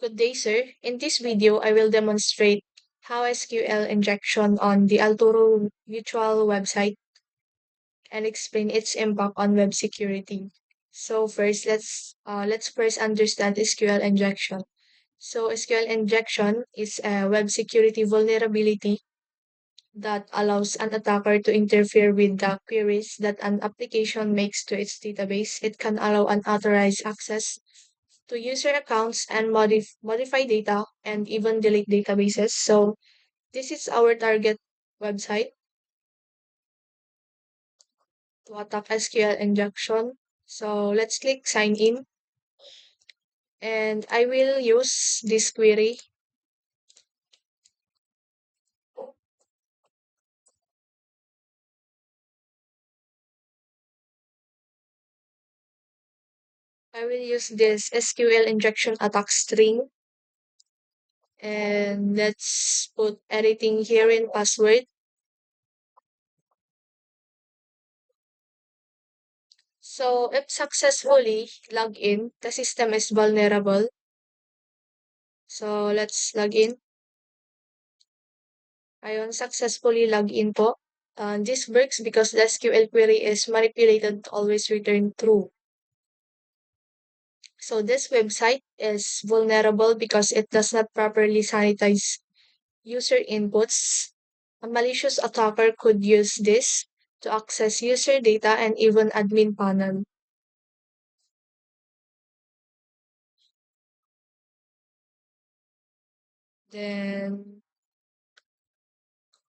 Good day, sir. In this video, I will demonstrate how SQL injection on the Alturo Mutual website and explain its impact on web security. So first, let's first understand SQL injection. So SQL injection is a web security vulnerability that allows an attacker to interfere with the queries that an application makes to its database. It can allow unauthorized access to user accounts and modify data and even delete databases. So this is our target website to attack SQL injection. So let's click sign in and I will use this query. I will use this SQL injection attack string and let's put everything here in password. So if successfully log in, the system is vulnerable. So let's log in. Ayun, successfully log in po. This works because the SQL query is manipulated to always return true. So this website is vulnerable because it does not properly sanitize user inputs. A malicious attacker could use this to access user data and even admin panel. Then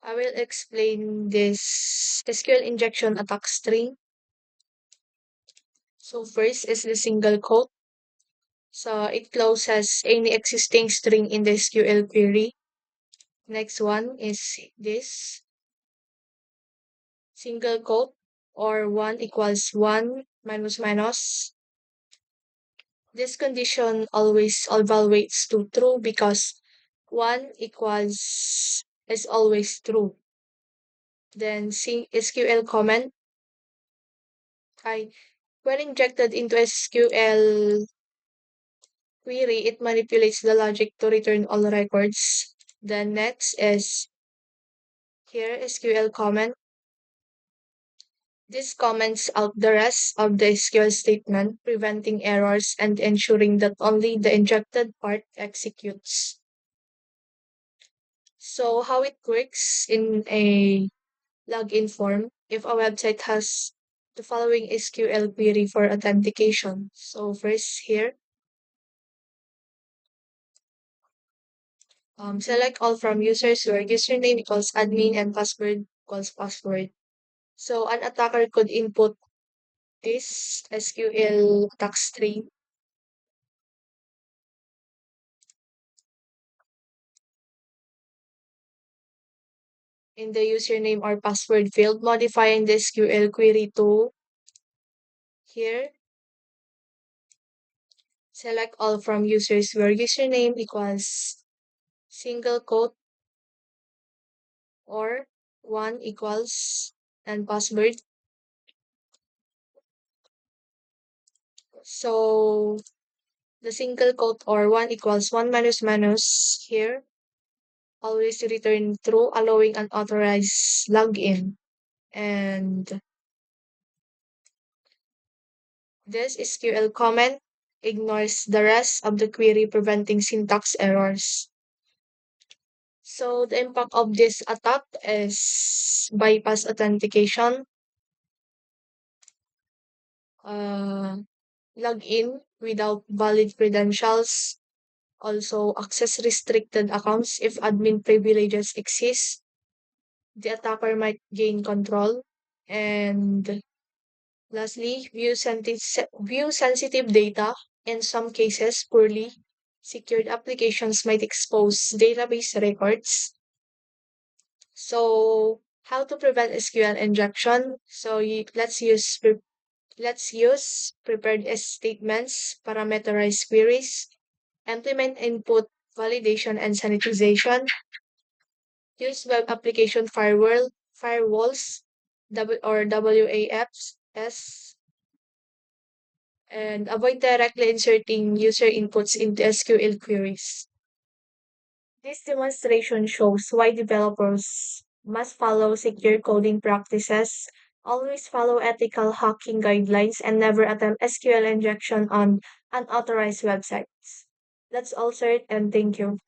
I will explain this SQL injection attack string. So first is the single quote. So it closes any existing string in the SQL query. Next one is this single quote or 1 equals 1 minus minus. This condition always evaluates to true because 1 equals is always true. Then SQL comment. When injected into SQL query, it manipulates the logic to return all records. Then next is here SQL comment. This comments out the rest of the SQL statement, preventing errors and ensuring that only the injected part executes. So how it works in a login form, if a website has the following SQL query for authentication. So first here, select all from users where username equals admin and password equals password. So an attacker could input this SQL attack string in the username or password field, modifying the SQL query to here, select all from users where username equals single quote or 1 equals and password. So the single quote or 1 equals 1 minus minus here always return true, allowing unauthorized login. And this SQL comment ignores the rest of the query, preventing syntax errors. So the impact of this attack is bypass authentication, uh, log in without valid credentials, also access restricted accounts if admin privileges exist. The attacker might gain control. And lastly, view sensitive data. In some cases, poorly secured applications might expose database records. So, how to prevent SQL injection? So, let's use prepared statements, parameterized queries, implement input validation and sanitization, use web application firewalls, or WAFs, and avoid directly inserting user inputs into SQL queries. This demonstration shows why developers must follow secure coding practices, always follow ethical hacking guidelines, and never attempt SQL injection on unauthorized websites. That's all, sir, and thank you.